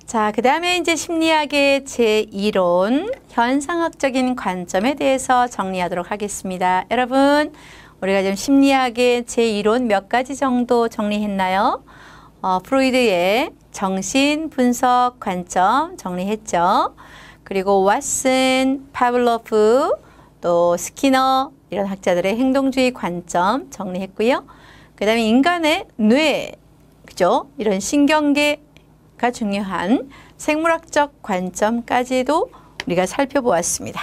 자, 그 다음에 이제 심리학의 제2론, 현상학적인 관점에 대해서 정리하도록 하겠습니다. 여러분, 우리가 지금 심리학의 제2론 몇 가지 정도 정리했나요? 프로이드의 정신 분석 관점 정리했죠. 그리고 왓슨, 파블로프, 또 스키너 이런 학자들의 행동주의 관점 정리했고요. 그 다음에 인간의 뇌, 그죠? 이런 신경계가 중요한 생물학적 관점까지도 우리가 살펴보았습니다.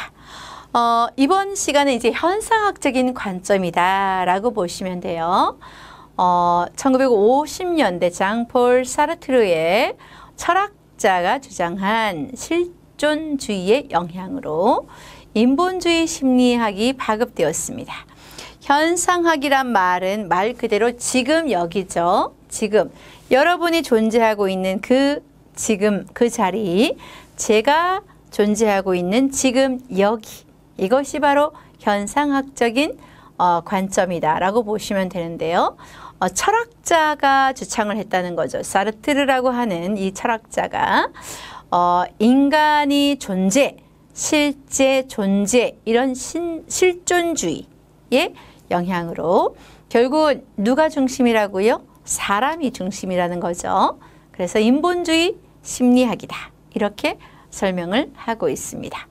이번 시간은 이제 현상학적인 관점이다 라고 보시면 돼요. 1950년대 장폴 사르트르의 철학자가 주장한 실존주의의 영향으로 인본주의 심리학이 파급되었습니다. 현상학이란 말은 말 그대로 지금 여기죠. 지금 여러분이 존재하고 있는 그 지금 그 자리, 제가 존재하고 있는 지금 여기, 이것이 바로 현상학적인 관점이다 라고 보시면 되는데요. 철학자가 주창을 했다는 거죠. 사르트르라고 하는 이 철학자가 인간이 존재, 실제 존재, 이런 실존주의의 영향으로 결국은 누가 중심이라고요? 사람이 중심이라는 거죠. 그래서 인본주의 심리학이다, 이렇게 설명을 하고 있습니다.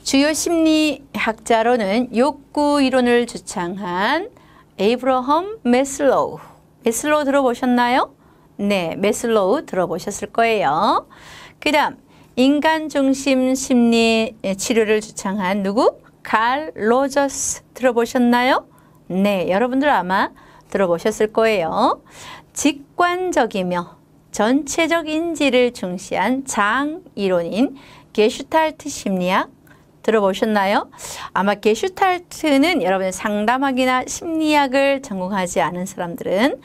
주요 심리학자로는 욕구 이론을 주창한 에이브러함 매슬로우. 매슬로우 들어보셨나요? 네, 매슬로우 들어보셨을 거예요. 그 다음 인간 중심 심리 치료를 주창한 누구? 칼 로저스 들어보셨나요? 네, 여러분들 아마 들어보셨을 거예요. 직관적이며 전체적 인지를 중시한 장 이론인 게슈탈트 심리학 들어보셨나요? 아마 게슈탈트는 여러분 상담학이나 심리학을 전공하지 않은 사람들은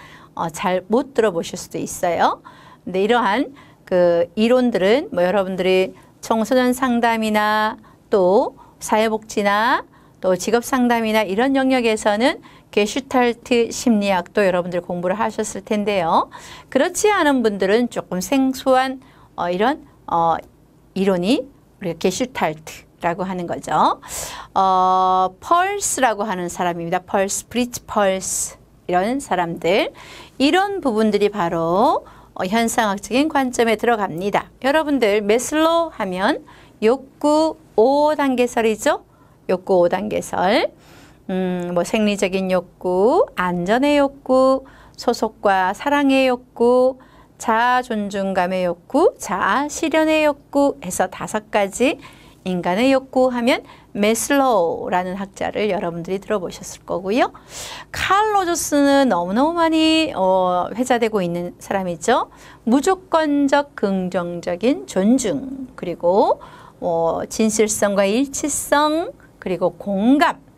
잘 못 들어보실 수도 있어요. 근데 이러한 그 이론들은 뭐 여러분들이 청소년 상담이나 또 사회복지나 또 직업상담이나 이런 영역에서는 게슈탈트 심리학도 여러분들 공부를 하셨을 텐데요. 그렇지 않은 분들은 조금 생소한 이런 이론이 우리가 게슈탈트라고 하는 거죠. 펄스라고 하는 사람입니다. 펄스, 브리츠 펄스 이런 사람들, 이런 부분들이 바로 현상학적인 관점에 들어갑니다. 여러분들 매슬로우 하면 욕구 5단계설이죠. 욕구 5단계설. 뭐 생리적인 욕구, 안전의 욕구, 소속과 사랑의 욕구, 자아 존중감의 욕구, 자아 실현의 욕구 해서 5가지 인간의 욕구 하면 매슬로우라는 학자를 여러분들이 들어보셨을 거고요. 칼 로저스는 너무너무 많이 회자되고 있는 사람이죠. 무조건적 긍정적인 존중, 그리고 진실성과 일치성, 그리고 공감,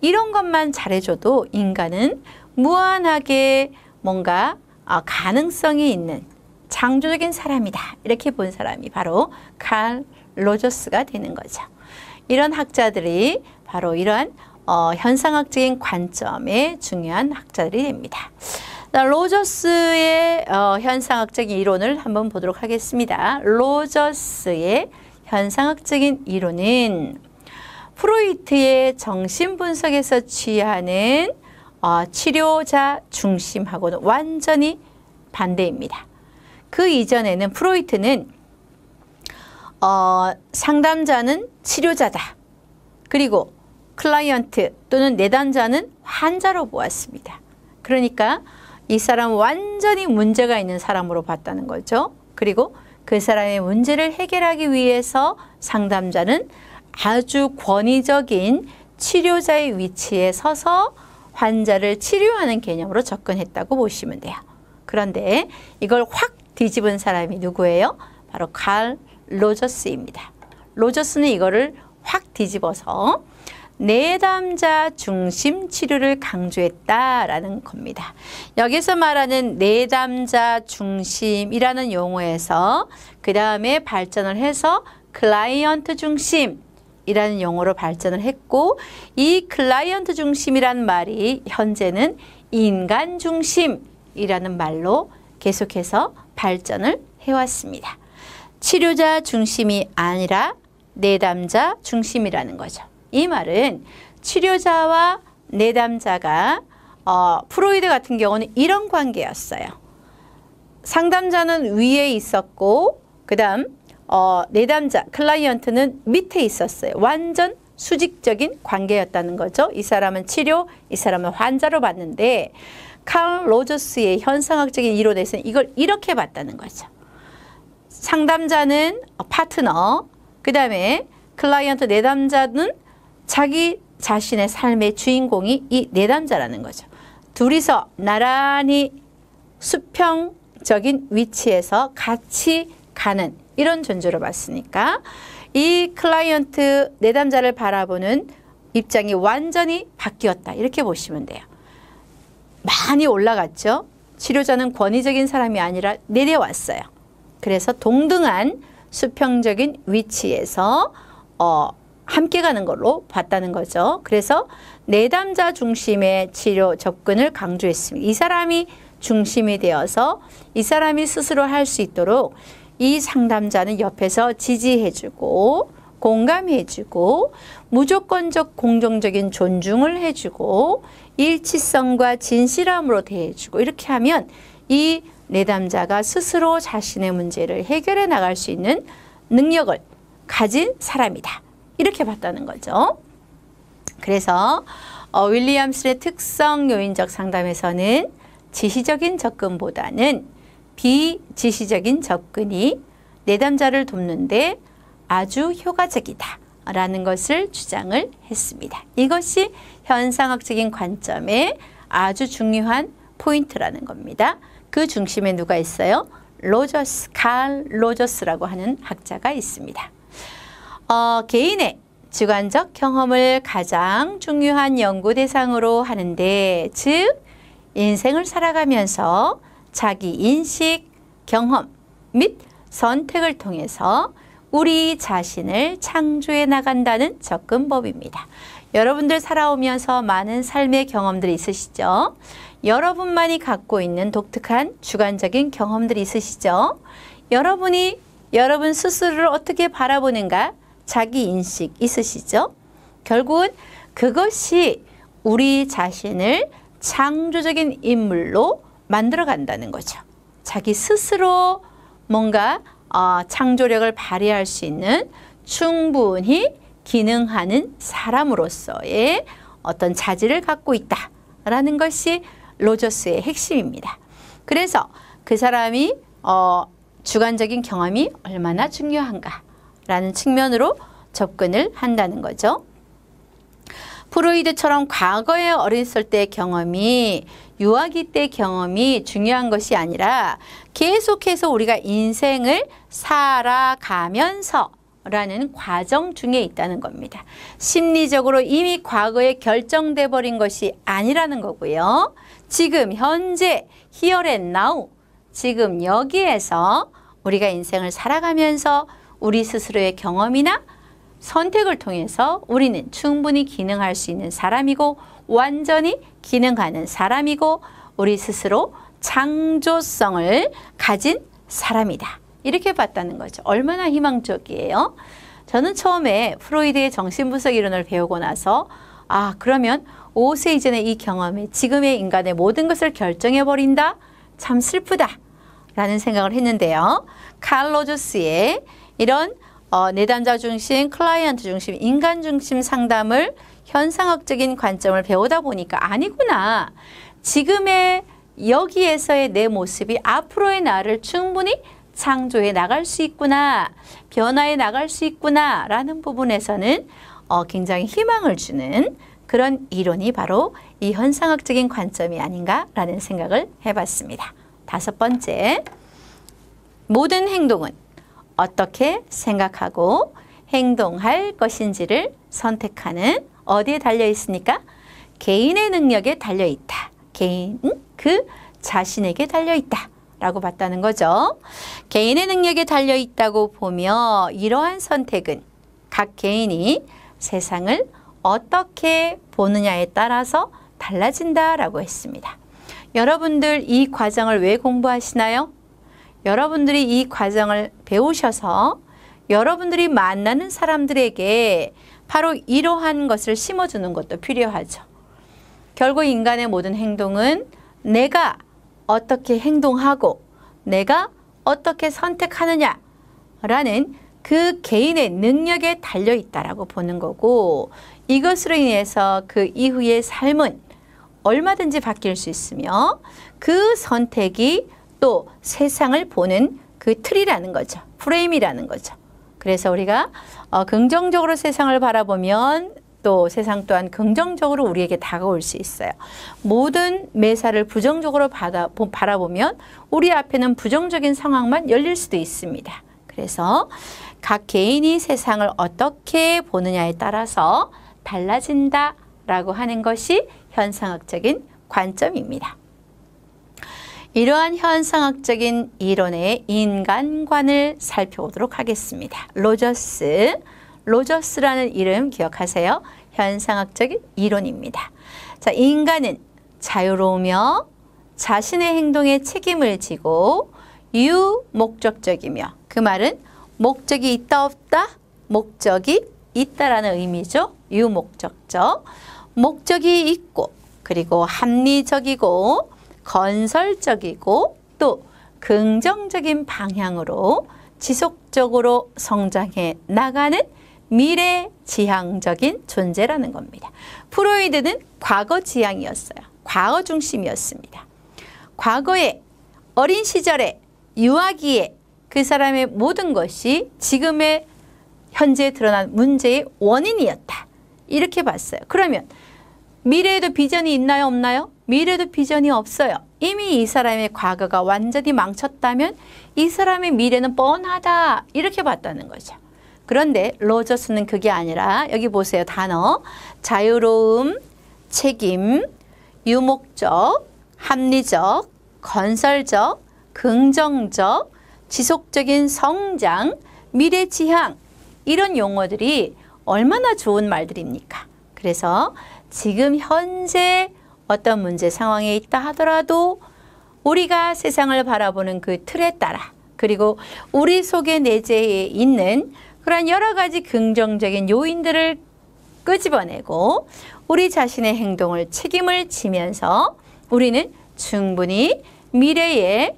이런 것만 잘해줘도 인간은 무한하게 뭔가 가능성이 있는 창조적인 사람이다, 이렇게 본 사람이 바로 칼 로저스가 되는 거죠. 이런 학자들이 바로 이러한 현상학적인 관점의 중요한 학자들이 됩니다. 로저스의 현상학적인 이론을 한번 보도록 하겠습니다. 로저스의 현상학적인 이론은 프로이트의 정신분석에서 취하는 치료자 중심하고는 완전히 반대입니다. 그 이전에는 프로이트는 상담자는 치료자다, 그리고 클라이언트 또는 내담자는 환자로 보았습니다. 그러니까 이 사람은 완전히 문제가 있는 사람으로 봤다는 거죠. 그리고 그 사람의 문제를 해결하기 위해서 상담자는 아주 권위적인 치료자의 위치에 서서 환자를 치료하는 개념으로 접근했다고 보시면 돼요. 그런데 이걸 확 뒤집은 사람이 누구예요? 바로 칼 로저스입니다. 로저스는 이거를 확 뒤집어서 내담자 중심 치료를 강조했다라는 겁니다. 여기서 말하는 내담자 중심이라는 용어에서 그 다음에 발전을 해서 클라이언트 중심이라는 용어로 발전을 했고, 이 클라이언트 중심이란 말이 현재는 인간 중심이라는 말로 계속해서 발전을 해왔습니다. 치료자 중심이 아니라 내담자 중심이라는 거죠. 이 말은 치료자와 내담자가 프로이드 같은 경우는 이런 관계였어요. 상담자는 위에 있었고 그 다음 내담자 클라이언트는 밑에 있었어요. 완전 수직적인 관계였다는 거죠. 이 사람은 치료, 이 사람은 환자로 봤는데 칼 로저스의 현상학적인 이론에서는 이걸 이렇게 봤다는 거죠. 상담자는 파트너, 그 다음에 클라이언트 내담자는 자기 자신의 삶의 주인공이 이 내담자라는 거죠. 둘이서 나란히 수평적인 위치에서 같이 가는 이런 존재로 봤으니까 이 클라이언트 내담자를 바라보는 입장이 완전히 바뀌었다. 이렇게 보시면 돼요. 많이 올라갔죠. 치료자는 권위적인 사람이 아니라 내려왔어요. 그래서 동등한 수평적인 위치에서 함께 가는 걸로 봤다는 거죠. 그래서 내담자 중심의 치료 접근을 강조했습니다. 이 사람이 중심이 되어서 이 사람이 스스로 할 수 있도록 이 상담자는 옆에서 지지해주고 공감해주고 무조건적 공정적인 존중을 해주고 일치성과 진실함으로 대해주고 이렇게 하면 이 내담자가 스스로 자신의 문제를 해결해 나갈 수 있는 능력을 가진 사람이다. 이렇게 봤다는 거죠. 그래서 윌리엄슨의 특성 요인적 상담에서는 지시적인 접근보다는 비지시적인 접근이 내담자를 돕는데 아주 효과적이다 라는 것을 주장을 했습니다. 이것이 현상학적인 관점의 아주 중요한 포인트라는 겁니다. 그 중심에 누가 있어요? 로저스, 칼 로저스라고 하는 학자가 있습니다. 개인의 주관적 경험을 가장 중요한 연구 대상으로 하는데, 즉 인생을 살아가면서 자기 인식, 경험 및 선택을 통해서 우리 자신을 창조해 나간다는 접근법입니다. 여러분들 살아오면서 많은 삶의 경험들이 있으시죠? 여러분만이 갖고 있는 독특한 주관적인 경험들이 있으시죠? 여러분이 여러분 스스로를 어떻게 바라보는가? 자기 인식 있으시죠? 결국은 그것이 우리 자신을 창조적인 인물로 만들어 간다는 거죠. 자기 스스로 뭔가 창조력을 발휘할 수 있는 충분히 기능하는 사람으로서의 어떤 자질을 갖고 있다라는 것이 로저스의 핵심입니다. 그래서 그 사람이 주관적인 경험이 얼마나 중요한가라는 측면으로 접근을 한다는 거죠. 프로이드처럼 과거의 어렸을 때 경험이 유아기 때 경험이 중요한 것이 아니라 계속해서 우리가 인생을 살아가면서 라는 과정 중에 있다는 겁니다. 심리적으로 이미 과거에 결정돼 버린 것이 아니라는 거고요. 지금 현재 here and now 지금 여기에서 우리가 인생을 살아가면서 우리 스스로의 경험이나 선택을 통해서 우리는 충분히 기능할 수 있는 사람이고 완전히 기능하는 사람이고 우리 스스로 창조성을 가진 사람이다. 이렇게 봤다는 거죠. 얼마나 희망적이에요. 저는 처음에 프로이드의 정신분석 이론을 배우고 나서 그러면 5세 이전의 이 경험이 지금의 인간의 모든 것을 결정해버린다? 참 슬프다 라는 생각을 했는데요. 칼 로저스의 이런 내담자 중심, 클라이언트 중심, 인간 중심 상담을 현상학적인 관점을 배우다 보니까 아니구나. 지금의 여기에서의 내 모습이 앞으로의 나를 충분히 창조해 나갈 수 있구나, 변화해 나갈 수 있구나 라는 부분에서는 굉장히 희망을 주는 그런 이론이 바로 이 현상학적인 관점이 아닌가라는 생각을 해봤습니다. 5번째, 모든 행동은 어떻게 생각하고 행동할 것인지를 선택하는 어디에 달려 있습니까? 개인의 능력에 달려 있다. 개인 그 자신에게 달려 있다. 라고 봤다는 거죠. 개인의 능력에 달려 있다고 보며 이러한 선택은 각 개인이 세상을 어떻게 보느냐에 따라서 달라진다라고 했습니다. 여러분들 이 과정을 왜 공부하시나요? 여러분들이 이 과정을 배우셔서 여러분들이 만나는 사람들에게 바로 이러한 것을 심어주는 것도 필요하죠. 결국 인간의 모든 행동은 내가 어떻게 행동하고 내가 어떻게 선택하느냐라는 그 개인의 능력에 달려있다라고 보는 거고, 이것으로 인해서 그 이후의 삶은 얼마든지 바뀔 수 있으며 그 선택이 또 세상을 보는 그 틀이라는 거죠. 프레임이라는 거죠. 그래서 우리가 긍정적으로 세상을 바라보면 또 세상 또한 긍정적으로 우리에게 다가올 수 있어요. 모든 매사를 부정적으로 바라보면 우리 앞에는 부정적인 상황만 열릴 수도 있습니다. 그래서 각 개인이 세상을 어떻게 보느냐에 따라서 달라진다라고 하는 것이 현상학적인 관점입니다. 이러한 현상학적인 이론의 인간관을 살펴보도록 하겠습니다. 로저스라는 이름 기억하세요. 현상학적인 이론입니다. 자, 인간은 자유로우며 자신의 행동에 책임을 지고 유목적적이며, 그 말은 목적이 있다 없다? 목적이 있다라는 의미죠. 유목적적. 목적이 있고 그리고 합리적이고 건설적이고 또 긍정적인 방향으로 지속적으로 성장해 나가는 미래지향적인 존재라는 겁니다. 프로이드는 과거지향이었어요. 과거 중심이었습니다. 과거에 어린 시절에 유아기에 그 사람의 모든 것이 지금의 현재에 드러난 문제의 원인이었다. 이렇게 봤어요. 그러면 미래에도 비전이 있나요? 없나요? 미래에도 비전이 없어요. 이미 이 사람의 과거가 완전히 망쳤다면 이 사람의 미래는 뻔하다. 이렇게 봤다는 거죠. 그런데 로저스는 그게 아니라 여기 보세요. 단어. 자유로움, 책임, 유목적, 합리적, 건설적, 긍정적, 지속적인 성장, 미래지향, 이런 용어들이 얼마나 좋은 말들입니까? 그래서 지금 현재 어떤 문제 상황에 있다 하더라도 우리가 세상을 바라보는 그 틀에 따라, 그리고 우리 속에 내재해 있는 그런 여러 가지 긍정적인 요인들을 끄집어내고 우리 자신의 행동을 책임을 지면서 우리는 충분히 미래에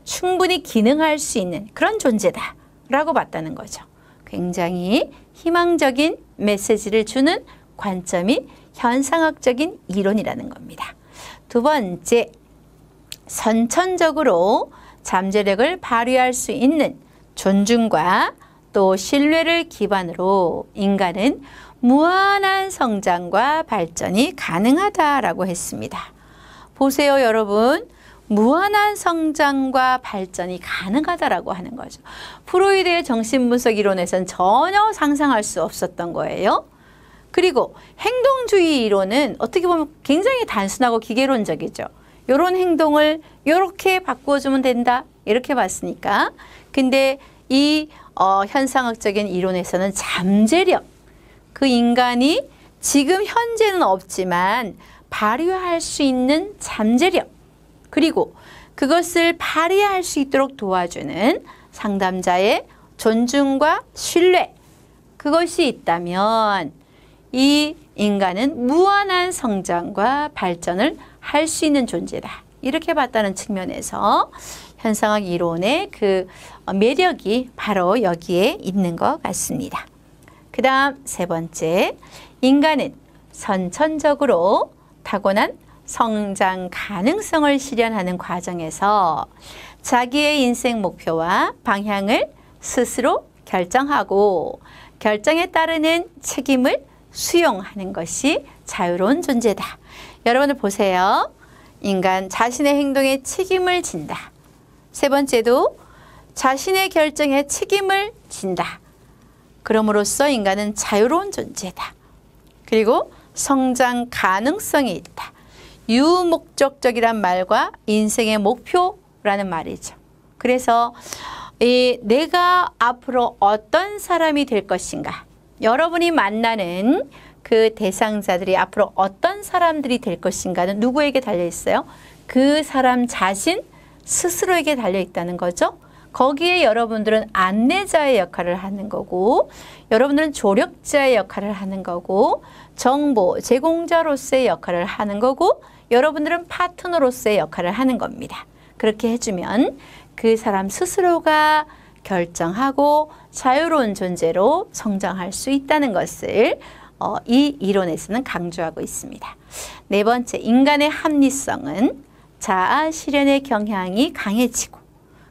충분히 기능할 수 있는 그런 존재다 라고 봤다는 거죠. 굉장히 희망적인 메시지를 주는 관점이 현상학적인 이론이라는 겁니다. 두 번째, 선천적으로 잠재력을 발휘할 수 있는 존중과 또 신뢰를 기반으로 인간은 무한한 성장과 발전이 가능하다라고 했습니다. 보세요, 여러분. 무한한 성장과 발전이 가능하다라고 하는 거죠. 프로이드의 정신분석 이론에서는 전혀 상상할 수 없었던 거예요. 그리고 행동주의 이론은 어떻게 보면 굉장히 단순하고 기계론적이죠. 이런 행동을 이렇게 바꿔주면 된다. 이렇게 봤으니까. 근데 이 현상학적인 이론에서는 잠재력, 그 인간이 지금 현재는 없지만 발휘할 수 있는 잠재력, 그리고 그것을 발휘할 수 있도록 도와주는 상담자의 존중과 신뢰, 그것이 있다면 이 인간은 무한한 성장과 발전을 할 수 있는 존재다. 이렇게 봤다는 측면에서 현상학 이론의 그 매력이 바로 여기에 있는 것 같습니다. 그 다음 세 번째, 인간은 선천적으로 타고난 성장 가능성을 실현하는 과정에서 자기의 인생 목표와 방향을 스스로 결정하고 결정에 따르는 책임을 수용하는 것이 자유로운 존재다. 여러분들 보세요. 인간 자신의 행동에 책임을 진다. 세 번째도 자신의 결정에 책임을 진다. 그럼으로써 인간은 자유로운 존재다. 그리고 성장 가능성이 있다. 유목적적이란 말과 인생의 목표라는 말이죠. 그래서 내가 앞으로 어떤 사람이 될 것인가, 여러분이 만나는 그 대상자들이 앞으로 어떤 사람들이 될 것인가는 누구에게 달려 있어요? 그 사람 자신, 스스로에게 달려있다는 거죠. 거기에 여러분들은 안내자의 역할을 하는 거고 여러분들은 조력자의 역할을 하는 거고 정보 제공자로서의 역할을 하는 거고 여러분들은 파트너로서의 역할을 하는 겁니다. 그렇게 해주면 그 사람 스스로가 결정하고 자유로운 존재로 성장할 수 있다는 것을 이 이론에서는 강조하고 있습니다. 네 번째, 인간의 합리성은 자아 실현의 경향이 강해지고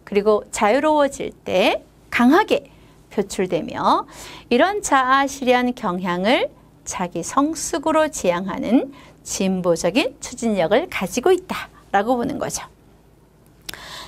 그리고 자유로워질 때 강하게 표출되며 이런 자아 실현 경향을 자기 성숙으로 지향하는 진보적인 추진력을 가지고 있다라고 보는 거죠.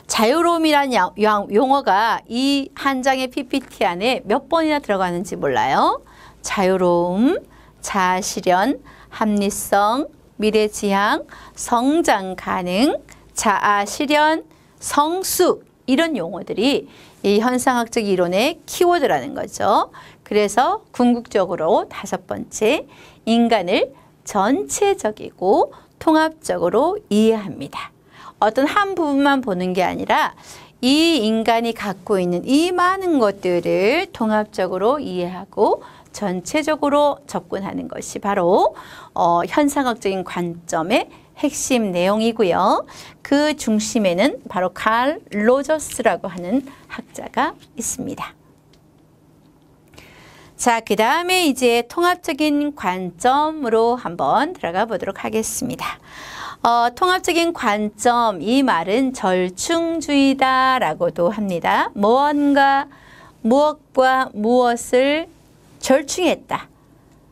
자유로움이란 용어가 이 한 장의 PPT 안에 몇 번이나 들어가는지 몰라요. 자유로움, 자아 실현, 합리성, 미래지향, 성장 가능, 자아 실현, 성숙 이런 용어들이 이 현상학적 이론의 키워드라는 거죠. 그래서 궁극적으로 다섯 번째, 인간을 전체적이고 통합적으로 이해합니다. 어떤 한 부분만 보는 게 아니라 이 인간이 갖고 있는 이 많은 것들을 통합적으로 이해하고 전체적으로 접근하는 것이 바로 현상학적인 관점의 핵심 내용이고요. 그 중심에는 바로 칼 로저스라고 하는 학자가 있습니다. 자, 그 다음에 이제 통합적인 관점으로 한번 들어가 보도록 하겠습니다. 통합적인 관점, 이 말은 절충주의다라고도 합니다. 무엇과 무엇을 절충했다.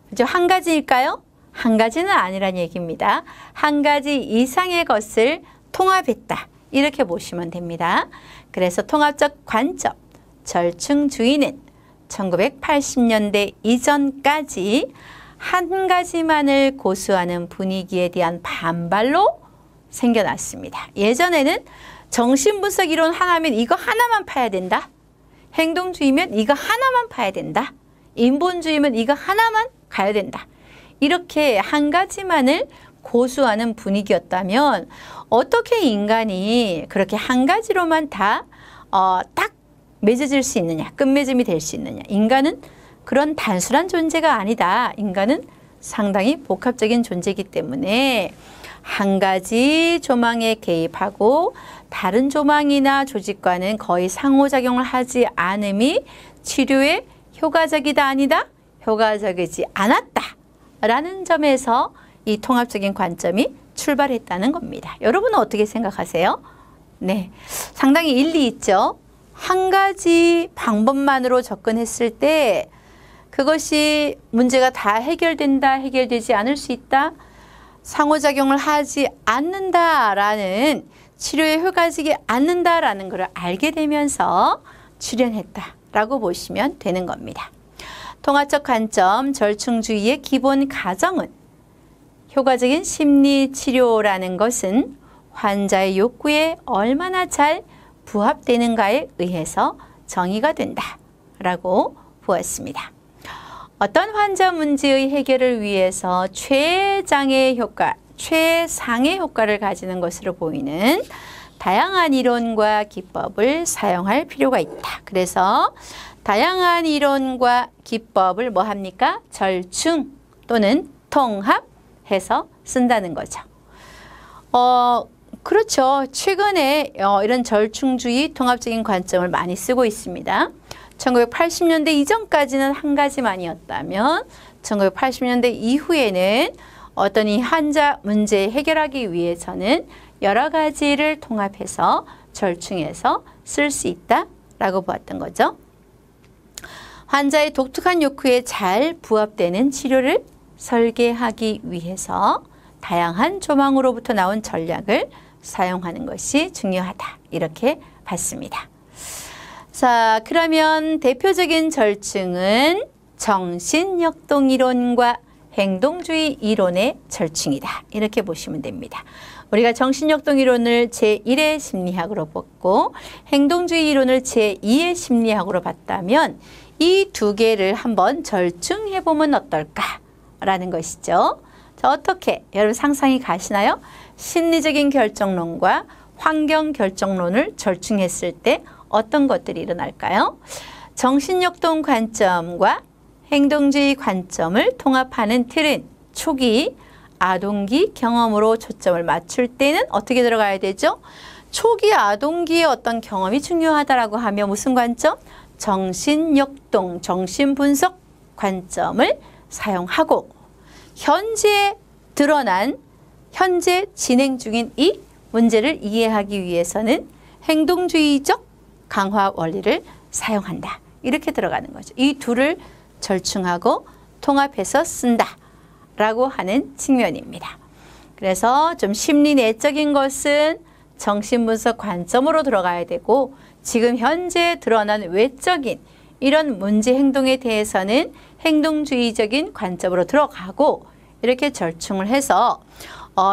그죠? 한 가지일까요? 한 가지는 아니란 얘기입니다. 한 가지 이상의 것을 통합했다. 이렇게 보시면 됩니다. 그래서 통합적 관점, 절충주의는 1980년대 이전까지 한 가지만을 고수하는 분위기에 대한 반발로 생겨났습니다. 예전에는 정신분석 이론 하나면 이거 하나만 파야 된다. 행동주의면 이거 하나만 파야 된다. 인본주의면 이거 하나만 가야 된다. 이렇게 한 가지만을 고수하는 분위기였다면 어떻게 인간이 그렇게 한 가지로만 다 딱 맺어질 수 있느냐, 끝맺음이 될 수 있느냐. 인간은 그런 단순한 존재가 아니다. 인간은 상당히 복합적인 존재이기 때문에 한 가지 조망에 개입하고 다른 조망이나 조직과는 거의 상호작용을 하지 않음이 치료에 효과적이다 아니다? 효과적이지 않았다 라는 점에서 이 통합적인 관점이 출발했다는 겁니다. 여러분은 어떻게 생각하세요? 네, 상당히 일리 있죠. 한 가지 방법만으로 접근했을 때 그것이 문제가 다 해결된다, 해결되지 않을 수 있다, 상호작용을 하지 않는다라는, 치료에 효과적이 않는다라는 것을 알게 되면서 출현했다라고 보시면 되는 겁니다. 통합적 관점, 절충주의의 기본 가정은 효과적인 심리치료라는 것은 환자의 욕구에 얼마나 잘 부합되는가에 의해서 정의가 된다라고 보았습니다. 어떤 환자 문제의 해결을 위해서 최장의 효과, 최상의 효과를 가지는 것으로 보이는 다양한 이론과 기법을 사용할 필요가 있다. 그래서 다양한 이론과 기법을 뭐 합니까? 절충 또는 통합해서 쓴다는 거죠. 그렇죠. 최근에 이런 절충주의 통합적인 관점을 많이 쓰고 있습니다. 1980년대 이전까지는 한 가지만이었다면 1980년대 이후에는 어떤 이 환자 문제 해결하기 위해서는 여러 가지를 통합해서 절충해서 쓸 수 있다라고 보았던 거죠. 환자의 독특한 욕구에 잘 부합되는 치료를 설계하기 위해서 다양한 조망으로부터 나온 전략을 사용하는 것이 중요하다. 이렇게 봤습니다. 자, 그러면 대표적인 절충은 정신역동이론과 행동주의 이론의 절충이다. 이렇게 보시면 됩니다. 우리가 정신역동이론을 제1의 심리학으로 봤고 행동주의 이론을 제2의 심리학으로 봤다면 이 두 개를 한번 절충해보면 어떨까라는 것이죠. 자, 어떻게 여러분 상상이 가시나요? 심리적인 결정론과 환경 결정론을 절충했을 때 어떤 것들이 일어날까요? 정신역동 관점과 행동주의 관점을 통합하는 틀은 초기 아동기 경험으로 초점을 맞출 때는 어떻게 들어가야 되죠? 초기 아동기의 어떤 경험이 중요하다라고 하면 무슨 관점? 정신역동, 정신분석 관점을 사용하고 현재 드러난, 현재 진행 중인 이 문제를 이해하기 위해서는 행동주의적 강화 원리를 사용한다. 이렇게 들어가는 거죠. 이 둘을 절충하고 통합해서 쓴다 라고 하는 측면입니다. 그래서 좀 심리 내적인 것은 정신분석 관점으로 들어가야 되고 지금 현재 드러난 외적인 이런 문제 행동에 대해서는 행동주의적인 관점으로 들어가고 이렇게 절충을 해서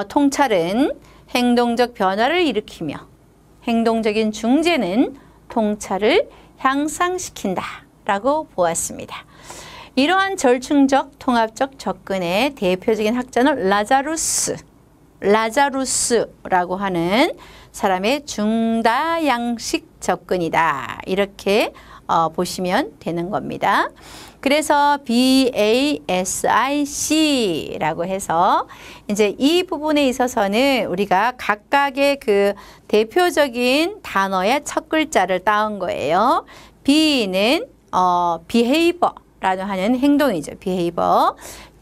통찰은 행동적 변화를 일으키며 행동적인 중재는 통찰을 향상시킨다 라고 보았습니다. 이러한 절충적 통합적 접근의 대표적인 학자는 라자루스라고 하는 사람의 중다양식 접근이다. 이렇게 보시면 되는 겁니다. 그래서 BASIC라고 해서 이제 이 부분에 있어서는 우리가 각각의 그 대표적인 단어의 첫 글자를 따온 거예요. B는 behavior라고 하는 행동이죠.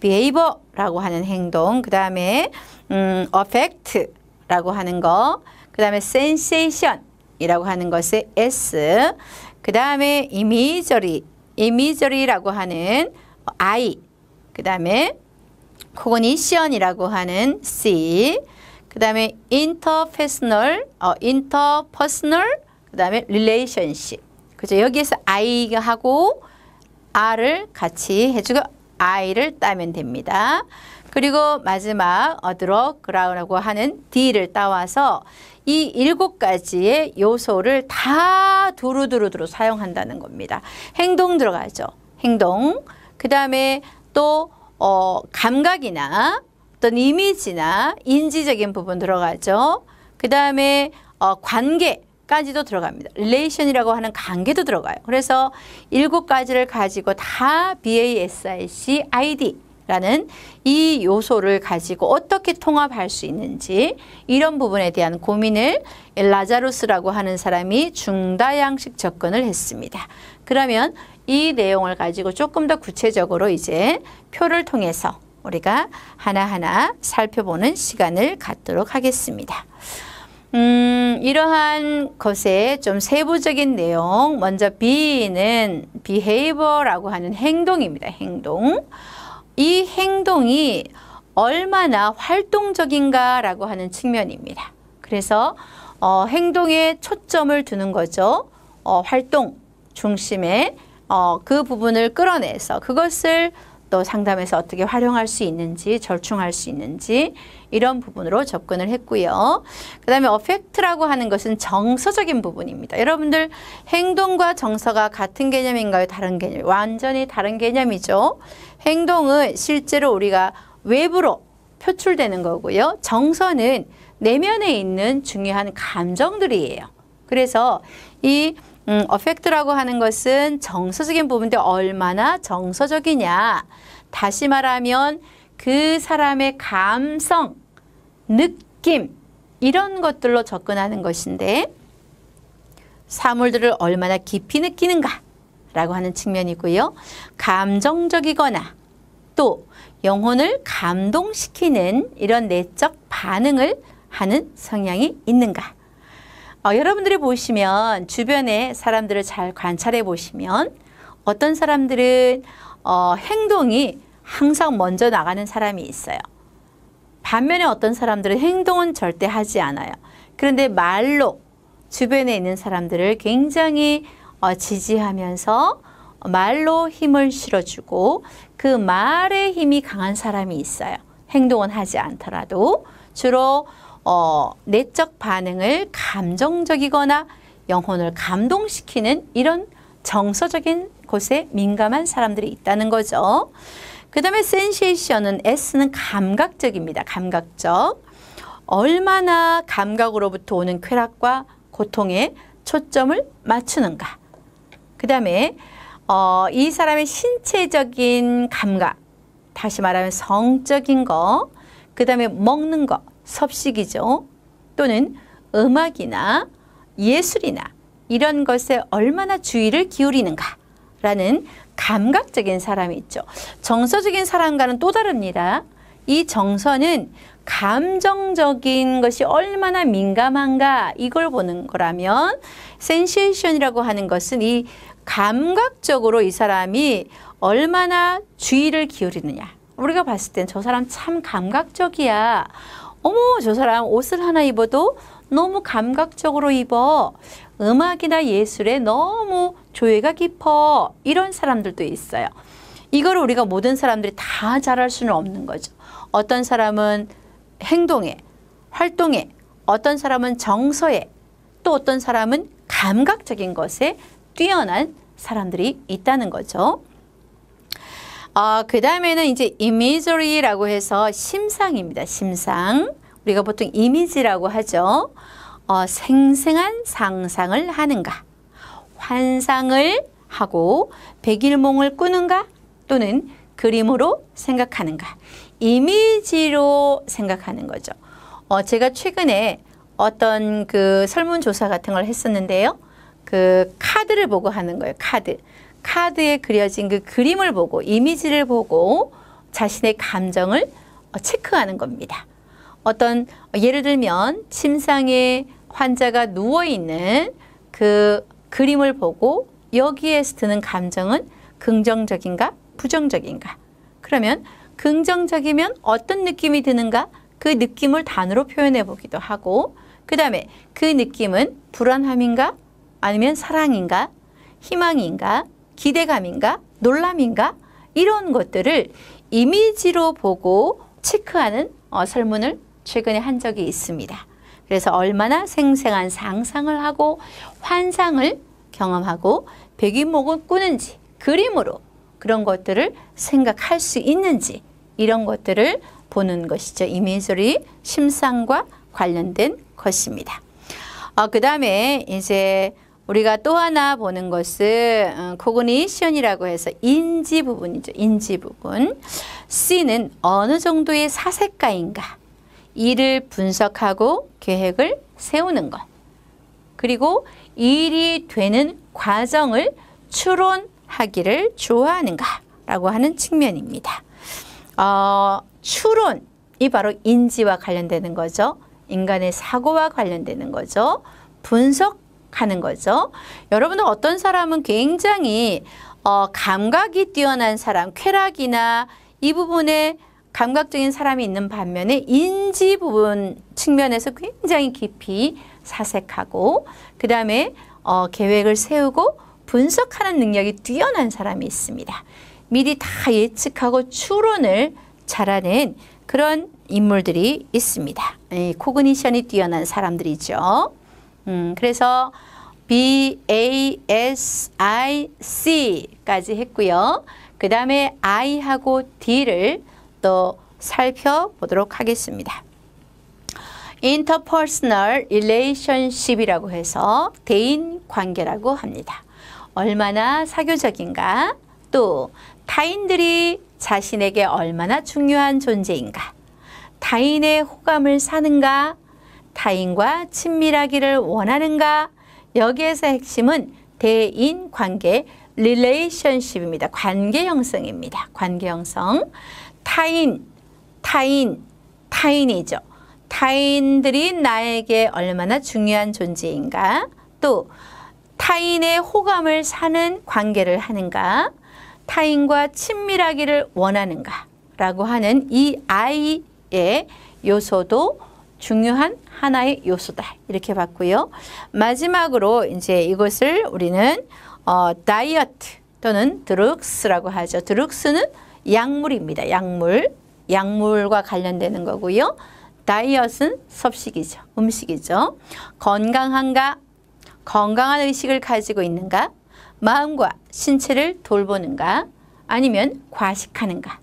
behavior라고 하는 행동. 그 다음에 affect라고 하는 거. 그 다음에 sensation이라고 하는 것의 S. 그 다음에 imagery라고 하는 I. 그 다음에 cognition이라고 하는 C. 그 다음에 interpersonal, 그 다음에 relationship. 그죠? 여기에서 I하고 R을 같이 해주고 I를 따면 됩니다. 그리고 마지막 드럭라고 하는 D를 따와서 이 7가지의 요소를 다 두루두루 사용한다는 겁니다. 행동 들어가죠. 행동. 그 다음에 또 감각이나 어떤 이미지나 인지적인 부분 들어가죠. 그 다음에 관계까지도 들어갑니다. relation이라고 하는 관계도 들어가요. 그래서 7가지를 가지고 다 BASIC, ID라는 이 요소를 가지고 어떻게 통합할 수 있는지 이런 부분에 대한 고민을 라자루스라고 하는 사람이 중다양식 접근을 했습니다. 그러면 이 내용을 가지고 조금 더 구체적으로 이제 표를 통해서 우리가 하나하나 살펴보는 시간을 갖도록 하겠습니다. 이러한 것의 좀 세부적인 내용, 먼저 B는 behavior라고 하는 행동입니다. 행동. 이 행동이 얼마나 활동적인가라고 하는 측면입니다. 그래서 행동에 초점을 두는 거죠. 활동 중심에 그 부분을 끌어내서 그것을 또 상담에서 어떻게 활용할 수 있는지, 절충할 수 있는지 이런 부분으로 접근을 했고요. 그 다음에 affect라고 하는 것은 정서적인 부분입니다. 여러분들 행동과 정서가 같은 개념인가요? 다른 개념? 완전히 다른 개념이죠. 행동은 실제로 우리가 외부로 표출되는 거고요. 정서는 내면에 있는 중요한 감정들이에요. 그래서 이 affect라고 하는 것은 정서적인 부분인데 얼마나 정서적이냐. 다시 말하면 그 사람의 감성, 느낌 이런 것들로 접근하는 것인데 사물들을 얼마나 깊이 느끼는가 라고 하는 측면이고요. 감정적이거나 또 영혼을 감동시키는 이런 내적 반응을 하는 성향이 있는가. 여러분들이 보시면 주변의 사람들을 잘 관찰해 보시면 어떤 사람들은 행동이 항상 먼저 나가는 사람이 있어요. 반면에 어떤 사람들은 행동은 절대 하지 않아요. 그런데 말로 주변에 있는 사람들을 굉장히 지지하면서 말로 힘을 실어주고 그 말의 힘이 강한 사람이 있어요. 행동은 하지 않더라도 주로 내적 반응을 감정적이거나 영혼을 감동시키는 이런 정서적인 곳에 민감한 사람들이 있다는 거죠. 그 다음에 센세이션은 S는 감각적입니다. 감각적. 얼마나 감각으로부터 오는 쾌락과 고통에 초점을 맞추는가. 그 다음에 이 사람의 신체적인 감각, 다시 말하면 성적인 거, 그 다음에 먹는 거, 섭식이죠. 또는 음악이나 예술이나 이런 것에 얼마나 주의를 기울이는가라는 감각적인 사람이 있죠. 정서적인 사람과는 또 다릅니다. 이 정서는 감정적인 것이 얼마나 민감한가 이걸 보는 거라면, 센세이션이라고 하는 것은 이 감각적으로 이 사람이 얼마나 주의를 기울이느냐. 우리가 봤을 땐 저 사람 참 감각적이야. 어머, 저 사람 옷을 하나 입어도 너무 감각적으로 입어. 음악이나 예술에 너무 조예가 깊어. 이런 사람들도 있어요. 이거를 우리가 모든 사람들이 다 잘할 수는 없는 거죠. 어떤 사람은 행동에, 활동에, 어떤 사람은 정서에, 또 어떤 사람은 감각적인 것에 뛰어난 사람들이 있다는 거죠. 그 다음에는 이제 imagery라고 해서 심상입니다. 심상. 우리가 보통 이미지라고 하죠. 생생한 상상을 하는가, 환상을 하고 백일몽을 꾸는가, 또는 그림으로 생각하는가, 이미지로 생각하는 거죠. 제가 최근에 어떤 그 설문조사 같은 걸 했었는데요. 그 카드를 보고 하는 거예요. 카드에 그려진 그 그림을 보고, 이미지를 보고 자신의 감정을 체크하는 겁니다. 예를 들면 침상에 환자가 누워있는 그 그림을 보고 여기에서 드는 감정은 긍정적인가 부정적인가. 그러면 긍정적이면 어떤 느낌이 드는가, 그 느낌을 단어로 표현해 보기도 하고, 그 다음에 그 느낌은 불안함인가 아니면 사랑인가, 희망인가, 기대감인가, 놀람인가, 이런 것들을 이미지로 보고 체크하는 설문을 최근에 한 적이 있습니다. 그래서 얼마나 생생한 상상을 하고 환상을 경험하고 백일몽을 꾸는지, 그림으로 그런 것들을 생각할 수 있는지, 이런 것들을 보는 것이죠. 이미저리 심상과 관련된 것입니다. 그 다음에 이제 우리가 또 하나 보는 것은 코그니션이라고 해서 인지 부분이죠. 인지 부분. C는 어느 정도의 사색가인가, 일을 분석하고 계획을 세우는 것, 그리고 일이 되는 과정을 추론하기를 좋아하는가 라고 하는 측면입니다. 추론이 바로 인지와 관련되는 거죠. 인간의 사고와 관련되는 거죠. 분석하는 거죠. 여러분들 어떤 사람은 굉장히 감각이 뛰어난 사람, 쾌락이나 이 부분에 감각적인 사람이 있는 반면에 인지 부분 측면에서 굉장히 깊이 사색하고, 그 다음에 계획을 세우고 분석하는 능력이 뛰어난 사람이 있습니다. 미리 다 예측하고 추론을 잘하는 그런 인물들이 있습니다. 코그니션이 뛰어난 사람들이죠. 그래서 BASIC까지 했고요. 그 다음에 I하고 D를 또 살펴보도록 하겠습니다. Interpersonal relationship이라고 해서 대인 관계라고 합니다. 얼마나 사교적인가, 또 타인들이 자신에게 얼마나 중요한 존재인가, 타인의 호감을 사는가, 타인과 친밀하기를 원하는가, 여기에서 핵심은 대인 관계, relationship입니다. 관계 형성입니다. 관계 형성. 타인이죠. 타인들이 나에게 얼마나 중요한 존재인가, 또 타인의 호감을 사는 관계를 하는가, 타인과 친밀하기를 원하는가 라고 하는 이 I의 요소도 중요한 하나의 요소다, 이렇게 봤고요. 마지막으로 이제 이것을 우리는 다이어트 또는 드럭스라고 하죠. 드럭스는 약물입니다. 약물과 관련되는 거고요. 다이어트는 섭식이죠. 음식이죠. 건강한가, 건강한 의식을 가지고 있는가, 마음과 신체를 돌보는가, 아니면 과식하는가,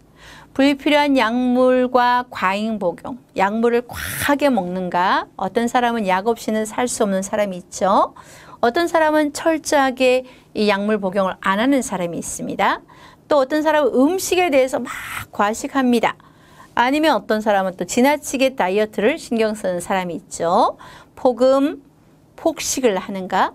불필요한 약물과 과잉 복용, 약물을 과하게 먹는가? 어떤 사람은 약 없이는 살 수 없는 사람이 있죠. 어떤 사람은 철저하게 이 약물 복용을 안 하는 사람이 있습니다. 또 어떤 사람은 음식에 대해서 막 과식합니다. 아니면 어떤 사람은 또 지나치게 다이어트를 신경 쓰는 사람이 있죠. 폭음, 폭식을 하는가?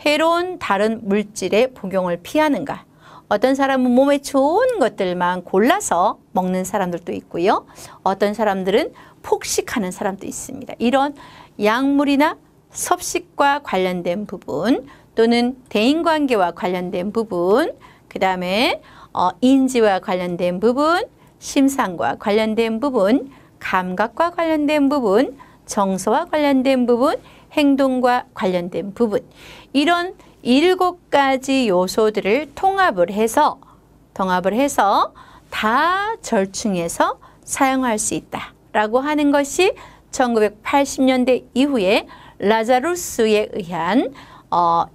해로운 다른 물질의 복용을 피하는가? 어떤 사람은 몸에 좋은 것들만 골라서 먹는 사람들도 있고요. 어떤 사람들은 폭식하는 사람도 있습니다. 이런 약물이나 섭식과 관련된 부분 또는 대인관계와 관련된 부분, 그 다음에 인지와 관련된 부분, 심상과 관련된 부분, 감각과 관련된 부분, 정서와 관련된 부분, 행동과 관련된 부분, 이런 7가지 요소들을 통합을 해서 다 절충해서 사용할 수 있다라고 하는 것이 1980년대 이후에 라자루스에 의한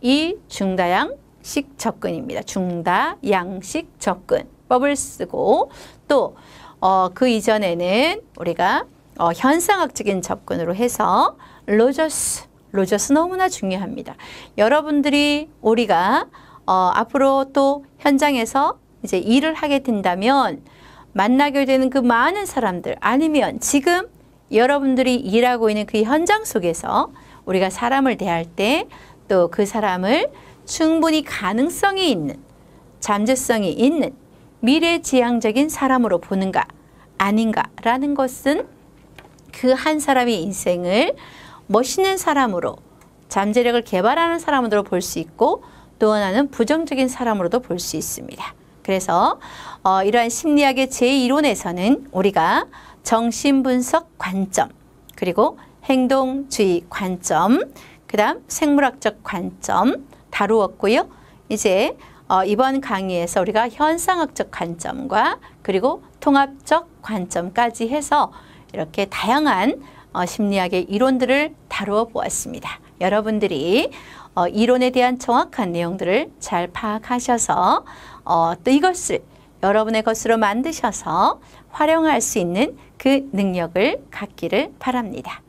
이 중다양식 접근입니다. 중다양식 접근법을 쓰고 또 그 이전에는 우리가 현상학적인 접근으로 해서 로저스 너무나 중요합니다. 여러분들이 우리가 앞으로 또 현장에서 이제 일을 하게 된다면 만나게 되는 그 많은 사람들 아니면 지금 여러분들이 일하고 있는 그 현장 속에서 우리가 사람을 대할 때 또 그 사람을 충분히 가능성이 있는 잠재성이 있는 미래지향적인 사람으로 보는가 아닌가라는 것은 그 한 사람의 인생을 멋있는 사람으로 잠재력을 개발하는 사람으로 볼 수 있고 또 하나는 부정적인 사람으로도 볼 수 있습니다. 그래서 이러한 심리학의 제1원에서는 우리가 정신분석 관점 그리고 행동주의 관점 그 다음 생물학적 관점 다루었고요. 이제 이번 강의에서 우리가 현상학적 관점과 그리고 통합적 관점까지 해서 이렇게 다양한 심리학의 이론들을 다루어 보았습니다. 여러분들이 이론에 대한 정확한 내용들을 잘 파악하셔서 또 이것을 여러분의 것으로 만드셔서 활용할 수 있는 그 능력을 갖기를 바랍니다.